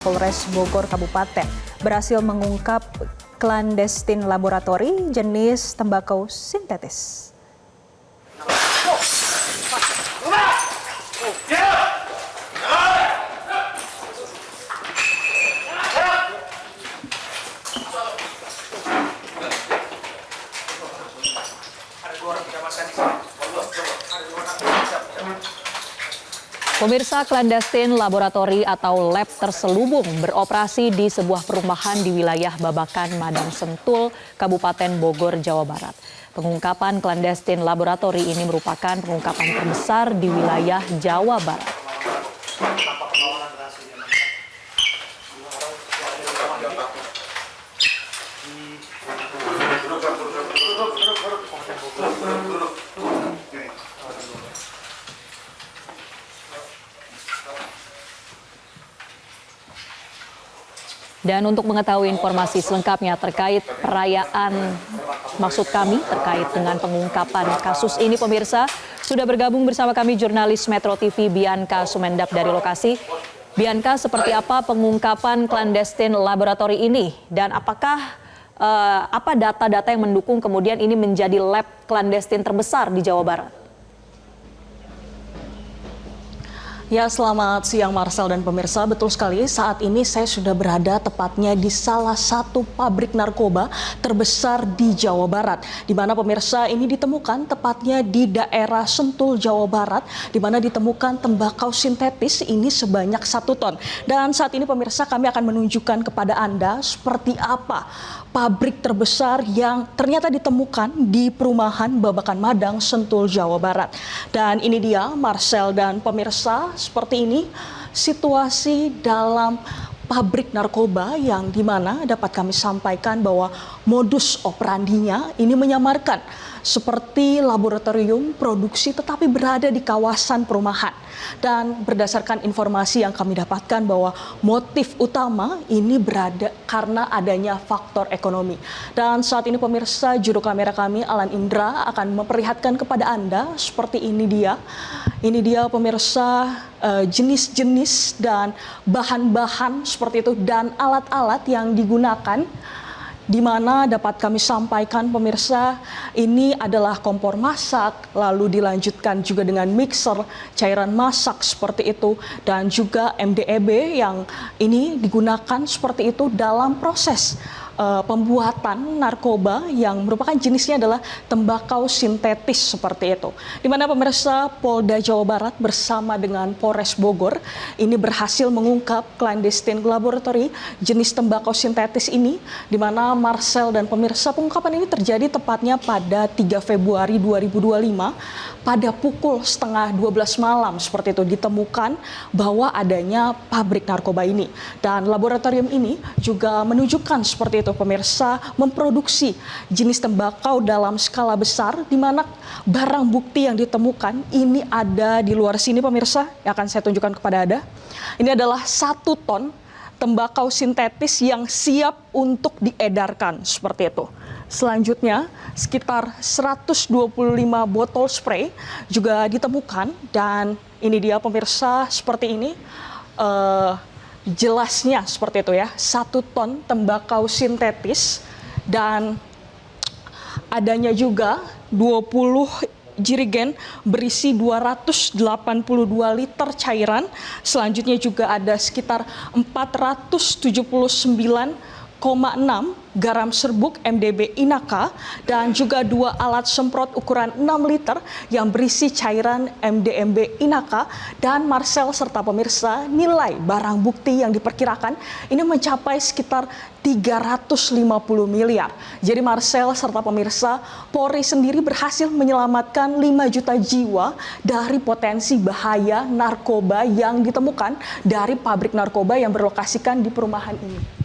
Polres Bogor Kabupaten berhasil mengungkap klandestin laboratori jenis tembakau sintetis. Pemirsa, klandestin laboratori atau lab terselubung beroperasi di sebuah perumahan di wilayah Babakan, Madang Sentul, Kabupaten Bogor, Jawa Barat. Pengungkapan klandestin laboratori ini merupakan pengungkapan terbesar di wilayah Jawa Barat. Dan untuk mengetahui informasi selengkapnya terkait perayaan, maksud kami terkait dengan pengungkapan kasus ini, pemirsa, sudah bergabung bersama kami jurnalis Metro TV Bianca Sumendap dari lokasi. Bianca, seperti apa pengungkapan klandestin laboratori ini dan apakah apa data-data yang mendukung kemudian ini menjadi lab klandestin terbesar di Jawa Barat? Ya, selamat siang Marcel dan pemirsa. Betul sekali, saat ini saya sudah berada tepatnya di salah satu pabrik narkoba terbesar di Jawa Barat. Di mana pemirsa ini ditemukan tepatnya di daerah Sentul, Jawa Barat, di mana ditemukan tembakau sintetis ini sebanyak 1 ton. Dan saat ini pemirsa kami akan menunjukkan kepada Anda seperti apa pabrik terbesar yang ternyata ditemukan di perumahan Babakan Madang, Sentul, Jawa Barat. Dan ini dia Marcel dan pemirsa, seperti ini situasi dalam pabrik narkoba yang dimana dapat kami sampaikan bahwa modus operandinya ini menyamarkan seperti laboratorium produksi tetapi berada di kawasan perumahan. Dan berdasarkan informasi yang kami dapatkan bahwa motif utama ini berada karena adanya faktor ekonomi. Dan saat ini pemirsa, juru kamera kami Alan Indra akan memperlihatkan kepada Anda seperti ini dia. Ini dia pemirsa jenis-jenis dan bahan-bahan seperti itu dan alat-alat yang digunakan, di mana dapat kami sampaikan pemirsa ini adalah kompor masak, lalu dilanjutkan juga dengan mixer, cairan masak seperti itu, dan juga MDEB yang ini digunakan seperti itu dalam proses pembuatan narkoba yang merupakan jenisnya adalah tembakau sintetis seperti itu. Di mana pemirsa, Polda Jawa Barat bersama dengan Polres Bogor ini berhasil mengungkap klandestin laboratori jenis tembakau sintetis ini, di mana Marcel dan pemirsa, pengungkapan ini terjadi tepatnya pada 3 Februari 2025 pada pukul 11:30 malam seperti itu ditemukan bahwa adanya pabrik narkoba ini. Dan laboratorium ini juga menunjukkan seperti itu pemirsa, memproduksi jenis tembakau dalam skala besar, di mana barang bukti yang ditemukan ini ada di luar sini pemirsa, yang akan saya tunjukkan kepada Anda. Ini adalah 1 ton tembakau sintetis yang siap untuk diedarkan seperti itu. Selanjutnya sekitar 125 botol spray juga ditemukan, dan ini dia pemirsa seperti ini jelasnya seperti itu ya, 1 ton tembakau sintetis, dan adanya juga 20 jirigen berisi 282 liter cairan. Selanjutnya juga ada sekitar 479,6 garam serbuk MDB Inaka, dan juga 2 alat semprot ukuran 6 liter yang berisi cairan MDMB Inaka. Dan Marcel serta pemirsa, nilai barang bukti yang diperkirakan ini mencapai sekitar 350 miliar. Jadi Marcel serta pemirsa, Polri sendiri berhasil menyelamatkan 5 juta jiwa dari potensi bahaya narkoba yang ditemukan dari pabrik narkoba yang berlokasikan di perumahan ini.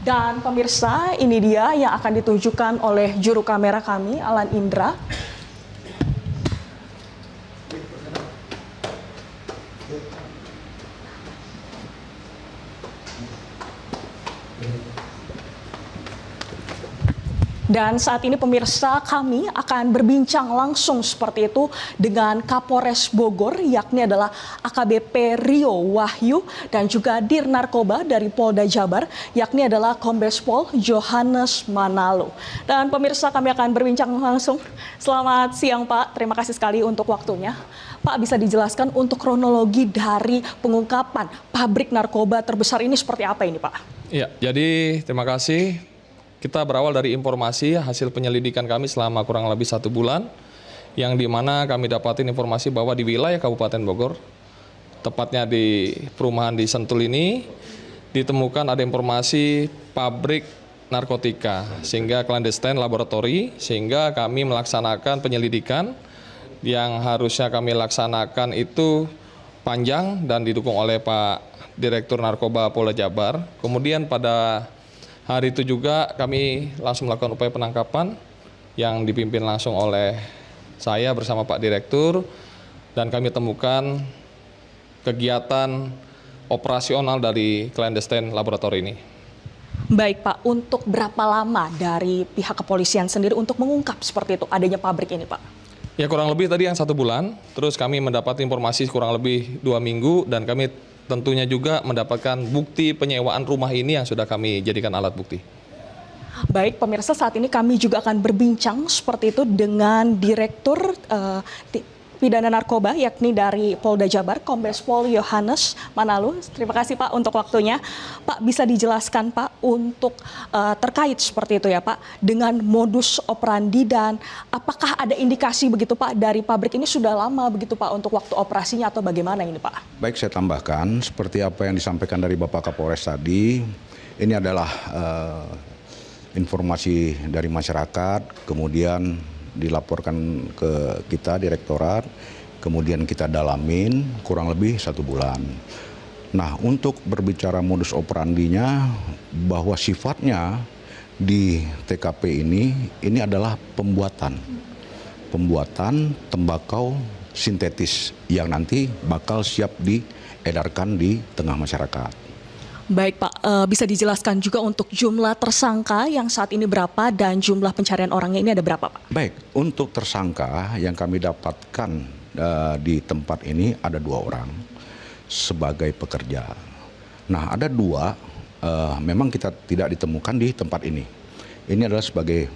Dan pemirsa, ini dia yang akan ditunjukkan oleh juru kamera kami, Alan Indra. Dan saat ini pemirsa, kami akan berbincang langsung seperti itu dengan Kapolres Bogor, yakni adalah AKBP Rio Wahyu, dan juga Dir Narkoba dari Polda Jabar, yakni adalah Kombes Pol Johannes Manalo. Dan pemirsa, kami akan berbincang langsung. Selamat siang Pak, terima kasih sekali untuk waktunya. Pak, bisa dijelaskan untuk kronologi dari pengungkapan pabrik narkoba terbesar ini seperti apa ini Pak? Ya, jadi terima kasih. Kita berawal dari informasi hasil penyelidikan kami selama kurang lebih 1 bulan, yang dimana kami dapatin informasi bahwa di wilayah Kabupaten Bogor, tepatnya di perumahan di Sentul ini, ditemukan ada informasi pabrik narkotika, sehingga clandestine laboratory, sehingga kami melaksanakan penyelidikan yang harusnya kami laksanakan itu panjang dan didukung oleh Pak Direktur Narkoba Polda Jabar. Kemudian pada hari itu juga kami langsung melakukan upaya penangkapan yang dipimpin langsung oleh saya bersama Pak Direktur, dan kami temukan kegiatan operasional dari clandestine laboratory ini. Baik Pak, untuk berapa lama dari pihak kepolisian sendiri untuk mengungkap seperti itu adanya pabrik ini Pak? Ya, kurang lebih tadi yang 1 bulan, terus kami mendapat informasi kurang lebih 2 minggu, dan kami tentunya juga mendapatkan bukti penyewaan rumah ini yang sudah kami jadikan alat bukti. Baik pemirsa, saat ini kami juga akan berbincang seperti itu dengan Direktur Pidana Narkoba, yakni dari Polda Jabar, Kombes Pol Johannes Manalo. Terima kasih Pak untuk waktunya. Pak, bisa dijelaskan Pak untuk terkait seperti itu ya Pak, dengan modus operandi, dan apakah ada indikasi begitu Pak dari pabrik ini sudah lama begitu Pak untuk waktu operasinya atau bagaimana ini Pak? Baik, saya tambahkan seperti apa yang disampaikan dari Bapak Kapolres tadi, ini adalah informasi dari masyarakat, kemudian dilaporkan ke kita direktorat, kemudian kita dalamin kurang lebih 1 bulan. Nah, untuk berbicara modus operandinya, bahwa sifatnya di TKP ini adalah pembuatan tembakau sintetis yang nanti bakal siap diedarkan di tengah masyarakat. Baik Pak, bisa dijelaskan juga untuk jumlah tersangka yang saat ini berapa dan jumlah pencarian orangnya ini ada berapa Pak? Baik, untuk tersangka yang kami dapatkan di tempat ini ada 2 orang sebagai pekerja. Nah, ada 2 memang kita tidak ditemukan di tempat ini. Ini adalah sebagai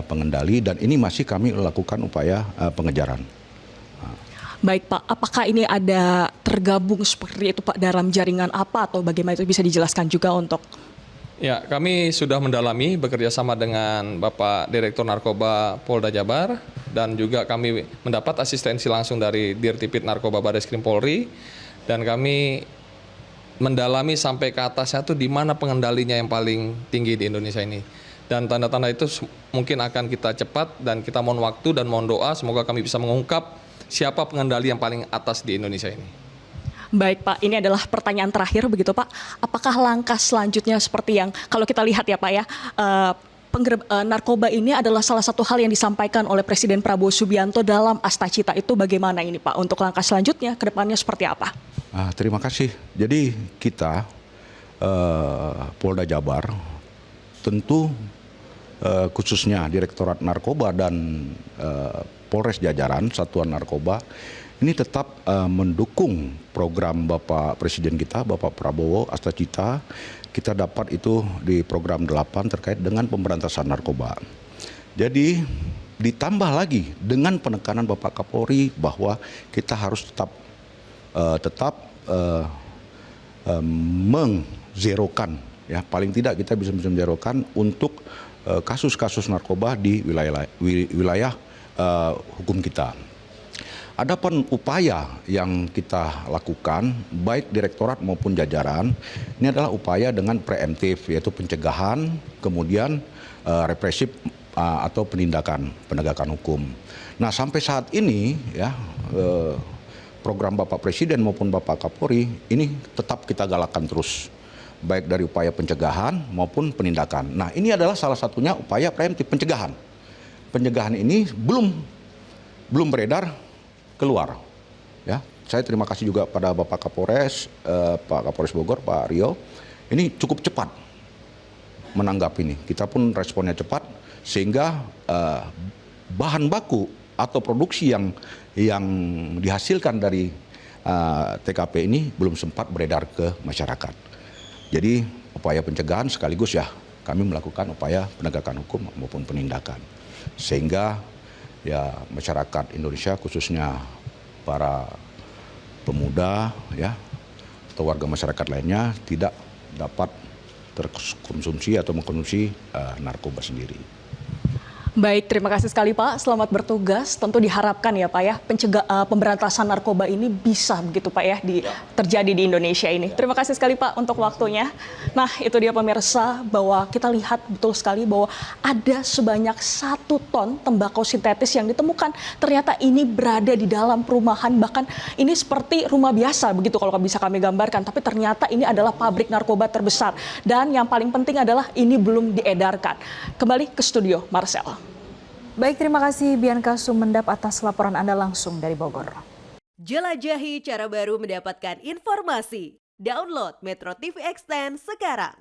pengendali, dan ini masih kami lakukan upaya pengejaran. Baik Pak, apakah ini ada tergabung seperti itu Pak dalam jaringan apa atau bagaimana, itu bisa dijelaskan juga untuk? Ya, kami sudah mendalami bekerja sama dengan Bapak Direktur Narkoba Polda Jabar, dan juga kami mendapat asistensi langsung dari Dirtipid Narkoba Barreskrim Polri, dan kami mendalami sampai ke atasnya tuh di mana pengendalinya yang paling tinggi di Indonesia ini. Dan tanda-tanda itu mungkin akan kita cepat, dan kita mohon waktu dan mohon doa semoga kami bisa mengungkap siapa pengendali yang paling atas di Indonesia ini. Baik Pak, ini adalah pertanyaan terakhir begitu Pak. Apakah langkah selanjutnya seperti yang kalau kita lihat ya Pak ya, narkoba ini adalah salah satu hal yang disampaikan oleh Presiden Prabowo Subianto dalam Astacita, itu bagaimana ini Pak? Untuk langkah selanjutnya ke depannya seperti apa? Terima kasih. Jadi kita Polda Jabar tentu khususnya Direktorat Narkoba dan Polres jajaran Satuan Narkoba ini tetap mendukung program Bapak Presiden kita, Bapak Prabowo, Astacita. Kita dapat itu di program 8 terkait dengan pemberantasan narkoba. Jadi ditambah lagi dengan penekanan Bapak Kapolri bahwa kita harus tetap mengzerokan, ya paling tidak kita bisa menzerokan untuk kasus-kasus narkoba di wilayah hukum kita. Adapun upaya yang kita lakukan baik direktorat maupun jajaran ini adalah upaya dengan preemptif, yaitu pencegahan, kemudian represif atau penegakan hukum. Nah, sampai saat ini ya program Bapak Presiden maupun Bapak Kapolri ini tetap kita galakkan terus, baik dari upaya pencegahan maupun penindakan. Nah, ini adalah salah satunya upaya preemptif pencegahan. Pencegahan ini belum beredar keluar. Ya, saya terima kasih juga pada Bapak Kapolres, Pak Kapolres Bogor, Pak Rio. Ini cukup cepat menanggapi ini. Kita pun responnya cepat, sehingga bahan baku atau produksi yang dihasilkan dari TKP ini belum sempat beredar ke masyarakat. Jadi upaya pencegahan sekaligus ya kami melakukan upaya penegakan hukum maupun penindakan, sehingga ya masyarakat Indonesia khususnya para pemuda ya atau warga masyarakat lainnya tidak dapat terkonsumsi atau mengkonsumsi narkoba sendiri. Baik, terima kasih sekali Pak. Selamat bertugas. Tentu diharapkan ya Pak ya, pemberantasan narkoba ini bisa begitu Pak ya terjadi di Indonesia ini. Terima kasih sekali Pak untuk waktunya. Nah, itu dia pemirsa, bahwa kita lihat betul sekali bahwa ada sebanyak 1 ton tembakau sintetis yang ditemukan. Ternyata ini berada di dalam perumahan, bahkan ini seperti rumah biasa begitu kalau bisa kami gambarkan. Tapi ternyata ini adalah pabrik narkoba terbesar. Dan yang paling penting adalah ini belum diedarkan. Kembali ke studio, Marcel. Baik, terima kasih Bianca Sumendap atas laporan Anda langsung dari Bogor. Jelajahi cara baru mendapatkan informasi. Download Metro TV Extend sekarang.